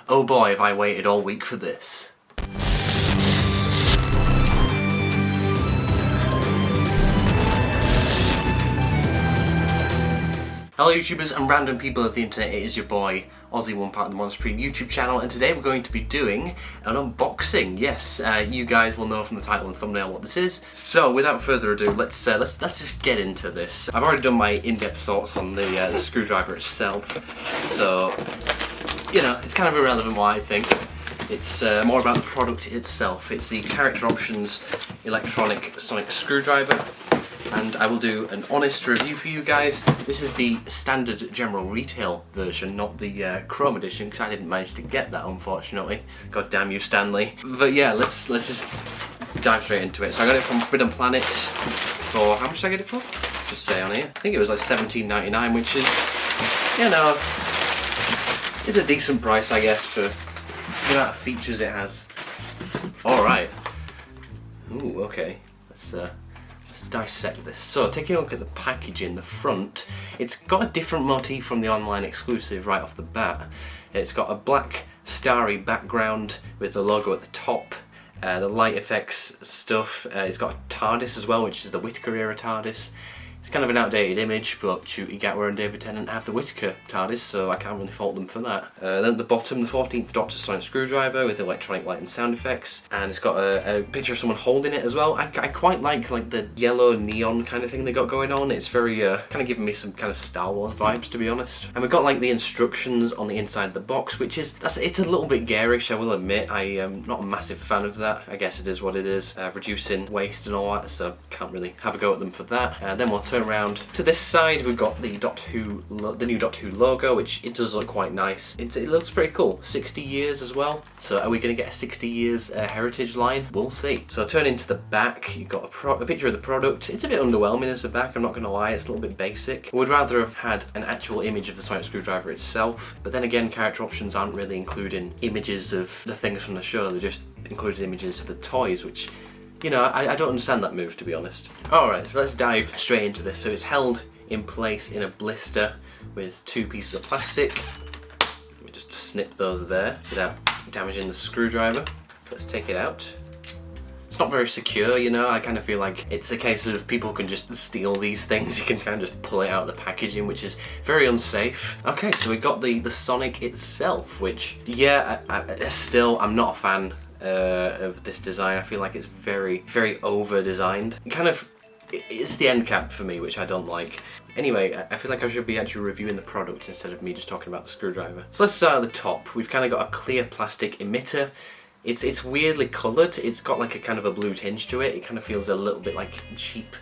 Oh boy, have I waited all week for this. Hello YouTubers and random people of the internet, it is your boy Aussie, one part of the MonoSupreme YouTube channel, and today we're going to be doing an unboxing. Yes, you guys will know from the title and thumbnail what this is. So without further ado, let's just get into this. I've already done my in-depth thoughts on the screwdriver itself, so you know, it's kind of irrelevant what I think. It's more about the product itself. It's the Character Options electronic sonic screwdriver. And I will do an honest review for you guys. This is the standard general retail version, not the Chrome edition, because I didn't manage to get that, unfortunately. God damn you, Stanley. But yeah, let's just dive straight into it. So I got it from Forbidden Planet for, how much did I get it for? Just say on here. I think it was like $17.99, which is, you know, is a decent price, I guess, for the amount of features it has. Alright. Ooh, okay. Let's dissect this. So, taking a look at the packaging, the front, it's got a different motif from the online exclusive right off the bat. It's got a black starry background with the logo at the top, the light effects stuff. It's got a TARDIS as well, which is the Whittaker era TARDIS. It's kind of an outdated image, but Ncuti, Gatwa and David Tennant have the Whittaker TARDIS, so I can't really fault them for that. Then at the bottom, the 14th Doctor sonic screwdriver with electronic light and sound effects, and it's got a picture of someone holding it as well. I quite like the yellow neon kind of thing they got going on. It's very kind of giving me some kind of Star Wars vibes, to be honest. And we've got like the instructions on the inside of the box, which is it's a little bit garish, I will admit. I am not a massive fan of that. I guess it is what it is, reducing waste and all that, so can't really have a go at them for that. Then we'll turn around to this side. We've got the the new Doctor Who logo, which it does look quite nice. It looks pretty cool. 60 years as well. So are we going to get a 60 years heritage line? We'll see. So turn into the back. You've got a picture of the product. It's a bit underwhelming as the back, I'm not going to lie. It's a little bit basic. Would rather have had an actual image of the sonic screwdriver itself. But then again, Character Options aren't really including images of the things from the show. They're just including images of the toys, which, you know, I don't understand that move, to be honest. Alright, so let's dive straight into this. So it's held in place in a blister with two pieces of plastic. Let me just snip those there without damaging the screwdriver. So let's take it out. It's not very secure, you know. I kind of feel like it's a case of people can just steal these things. You can kind of just pull it out of the packaging, which is very unsafe. Okay, so we got the Sonic itself, which, yeah, I'm not a fan of this design. I feel like it's very, very over-designed. It's the end cap for me, which I don't like. Anyway, I feel like I should be actually reviewing the product instead of me just talking about the screwdriver. So let's start at the top. We've kind of got a clear plastic emitter. It's weirdly coloured. It's got like a kind of a blue tinge to it. It kind of feels a little bit like cheap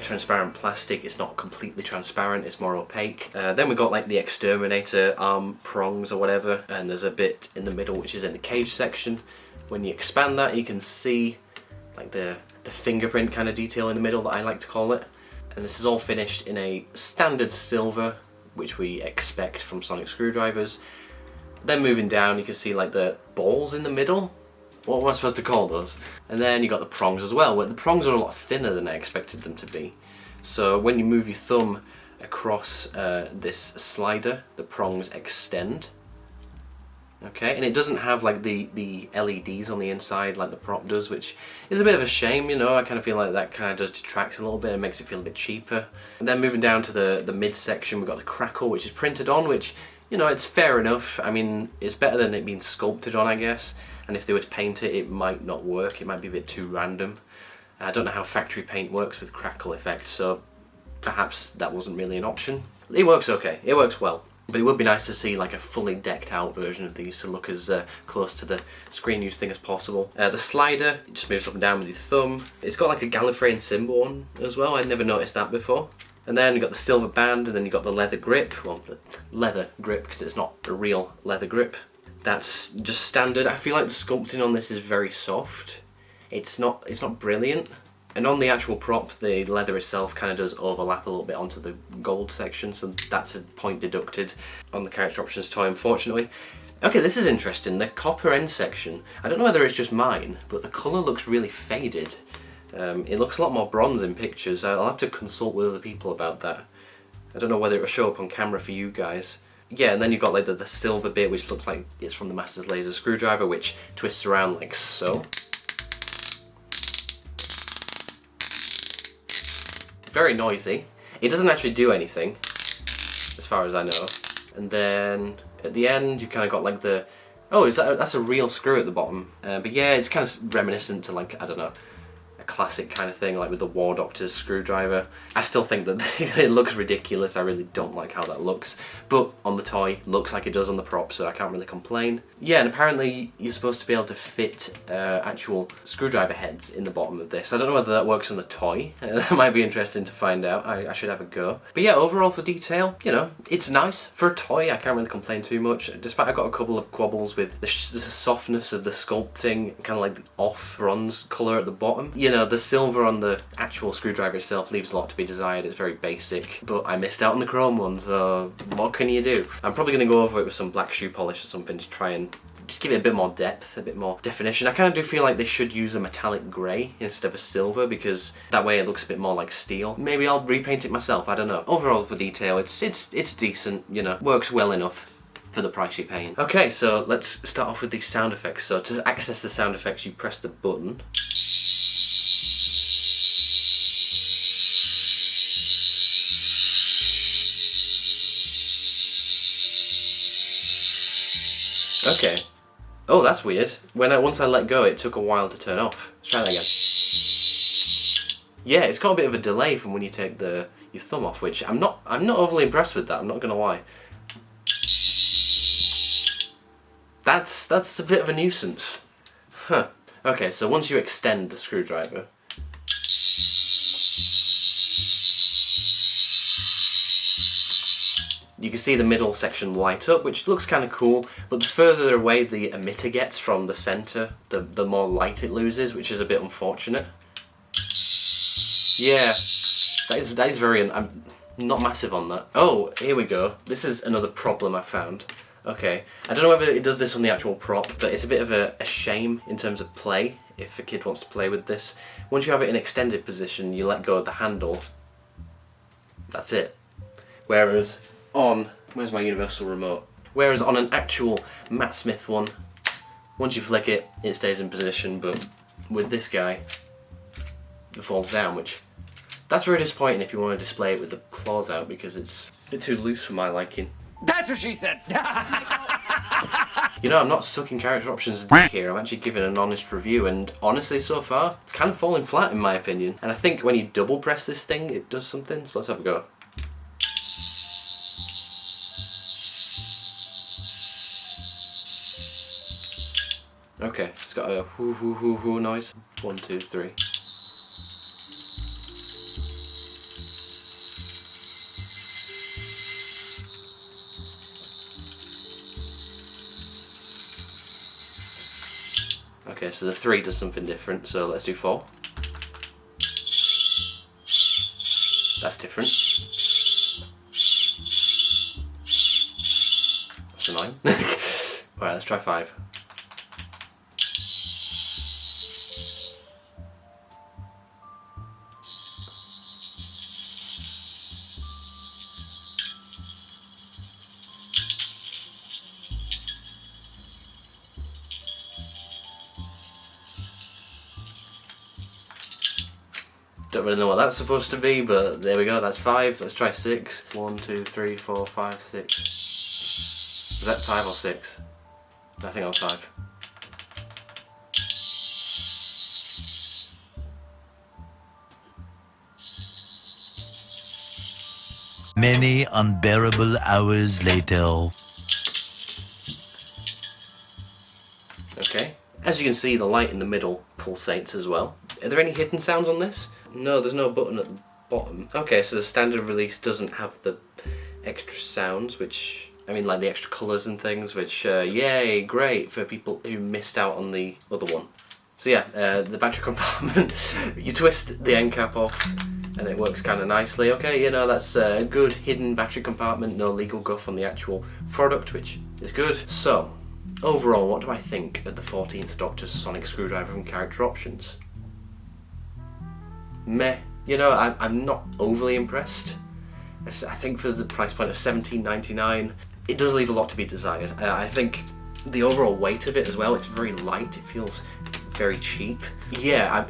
transparent plastic. It's not completely transparent, it's more opaque. Then we've got like the exterminator arm prongs or whatever, and there's a bit in the middle which is in the cage section. When you expand that, you can see like the fingerprint kind of detail in the middle that I like to call it. And this is all finished in a standard silver, which we expect from sonic screwdrivers. Then moving down, you can see like the balls in the middle. What am I supposed to call those? And then you got the prongs as well. Well, the prongs are a lot thinner than I expected them to be. So when you move your thumb across this slider, the prongs extend. Okay, and it doesn't have like the LEDs on the inside like the prop does, which is a bit of a shame, you know. I kind of feel like that kind of does detract a little bit and makes it feel a bit cheaper. And then moving down to the mid section, we've got the crackle, which is printed on, which, you know, it's fair enough. I mean, it's better than it being sculpted on, I guess. And if they were to paint it, it might not work. It might be a bit too random. I don't know how factory paint works with crackle effect, so perhaps that wasn't really an option. It works okay. It works well. But it would be nice to see like a fully decked out version of these to look as close to the screen use thing as possible. The slider, it just moves up and down with your thumb. It's got like a Gallifrey symbol on as well. I'd never noticed that before. And then you've got the silver band, and then you've got the leather grip. Well, the leather grip, because it's not a real leather grip. That's just standard. I feel like the sculpting on this is very soft. It's not brilliant. And on the actual prop, the leather itself kind of does overlap a little bit onto the gold section, so that's a point deducted on the Character Options toy, unfortunately. Okay, this is interesting. The copper end section, I don't know whether it's just mine, but the colour looks really faded. It looks a lot more bronze in pictures. I'll have to consult with other people about that. I don't know whether it'll show up on camera for you guys. Yeah, and then you've got like the silver bit, which looks like it's from the Master's laser screwdriver, which twists around like so. Very noisy. It doesn't actually do anything, as far as I know. And then at the end, you kind of got like the... Oh, that's a real screw at the bottom. But yeah, it's kind of reminiscent to like, I don't know, a classic kind of thing, like with the War Doctor's screwdriver. I still think that it looks ridiculous. I really don't like how that looks. But on the toy, looks like it does on the prop, so I can't really complain. Yeah, and apparently you're supposed to be able to fit actual screwdriver heads in the bottom of this. I don't know whether that works on the toy. That might be interesting to find out. I should have a go. But yeah, overall for detail, you know, it's nice. For a toy, I can't really complain too much. Despite I've got a couple of quibbles with the softness of the sculpting, kind of like the off bronze colour at the bottom. You know, the silver on the actual screwdriver itself leaves a lot to be desired. It's very basic, but I missed out on the chrome one, so what can you do? I'm probably going to go over it with some black shoe polish or something to try and just give it a bit more depth, a bit more definition. I kind of do feel like they should use a metallic grey instead of a silver, because that way it looks a bit more like steel. Maybe I'll repaint it myself, I don't know. Overall for detail, it's decent, you know, works well enough for the price you're paying. Okay, so let's start off with these sound effects. So to access the sound effects, you press the button. Okay. Oh, that's weird. Once I let go, it took a while to turn off. Let's try that again. Yeah, it's got a bit of a delay from when you take your thumb off, which I'm not overly impressed with that. I'm not gonna lie. That's a bit of a nuisance. Huh. Okay, so once you extend the screwdriver. You can see the middle section light up, which looks kind of cool, but the further away the emitter gets from the centre, the more light it loses, which is a bit unfortunate. Yeah, that is very... I'm not massive on that. Oh, here we go. This is another problem I found. Okay, I don't know whether it does this on the actual prop, but it's a bit of a shame in terms of play, if a kid wants to play with this. Once you have it in extended position, you let go of the handle. That's it. Whereas where's my universal remote? Whereas on an actual Matt Smith one, once you flick it, it stays in position, but with this guy, it falls down, which, that's very disappointing if you want to display it with the claws out, because it's a bit too loose for my liking. That's what she said! You know, I'm not sucking character options here, I'm actually giving an honest review, and honestly so far, it's kind of falling flat in my opinion. And I think when you double press this thing, it does something, so let's have a go. Okay, it's got a whoo whoo whoo whoo noise. 1, 2, 3. Okay, so the 3 does something different, so let's do 4. That's different. That's annoying. Alright, let's try 5. Don't really know what that's supposed to be, but there we go, that's 5. Let's try 6. 1, 2, 3, 4, 5, 6. Was that 5 or 6? I think that was 5. Many unbearable hours later. Okay. As you can see, the light in the middle pulsates as well. Are there any hidden sounds on this? No, there's no button at the bottom. Okay, so the standard release doesn't have the extra sounds, which, I mean, like the extra colours and things, which, yay, great for people who missed out on the other one. So yeah, the battery compartment, you twist the end cap off and it works kind of nicely. Okay, you know, that's a good hidden battery compartment, no legal guff on the actual product, which is good. So, overall, what do I think of the 14th Doctor's sonic screwdriver and character options? Meh. You know, I'm not overly impressed. I think for the price point of $17.99, it does leave a lot to be desired. I think the overall weight of it as well, it's very light, it feels very cheap. Yeah,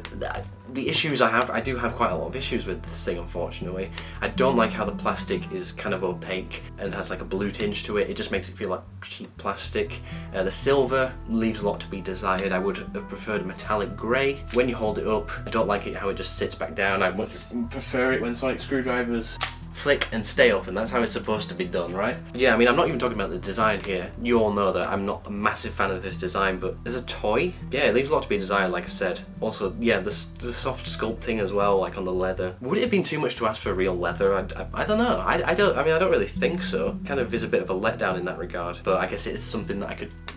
the issues I do have quite a lot of issues with this thing, unfortunately. I don't like how the plastic is kind of opaque and has like a blue tinge to it. It just makes it feel like cheap plastic. The silver leaves a lot to be desired. I would have preferred a metallic grey. When you hold it up, I don't like it how it just sits back down. I much prefer it when sonic screwdrivers flick and stay open. That's how it's supposed to be done, right? Yeah, I mean, I'm not even talking about the design here. You all know that I'm not a massive fan of this design, but as a toy, yeah, it leaves a lot to be desired, like I said. Also, yeah, the soft sculpting as well, like on the leather. Would it have been too much to ask for real leather? I don't know. I don't really think so. Kind of is a bit of a letdown in that regard, but I guess it is something that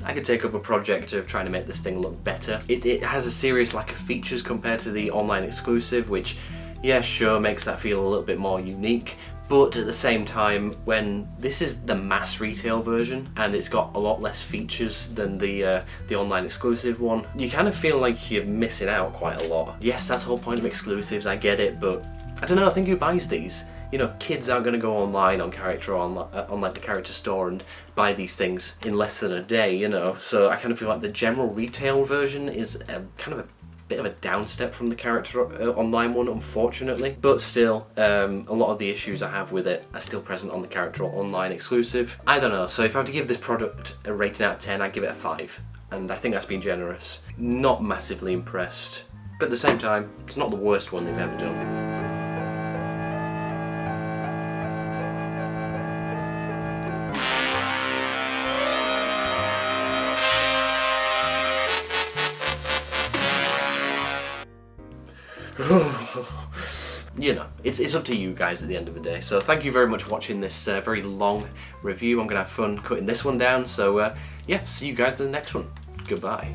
I could take up a project of trying to make this thing look better. It has a serious lack of features compared to the online exclusive, which, yeah, sure, makes that feel a little bit more unique, but at the same time, when this is the mass retail version and it's got a lot less features than the online exclusive one, you kind of feel like you're missing out quite a lot. Yes, that's the whole point of exclusives, I get it, but I don't know, I think who buys these? You know, kids aren't going to go online on like the character store and buy these things in less than a day, you know, so I kind of feel like the general retail version is kind of a bit of a downstep from the character online one, unfortunately. But still, a lot of the issues I have with it are still present on the character online exclusive. I don't know, so if I were to give this product a rating out of 10, I'd give it a 5. And I think that's been generous. Not massively impressed. But at the same time, it's not the worst one they've ever done. You know, it's up to you guys at the end of the day. So thank you very much for watching this very long review. I'm gonna have fun cutting this one down. So yeah, see you guys in the next one. Goodbye.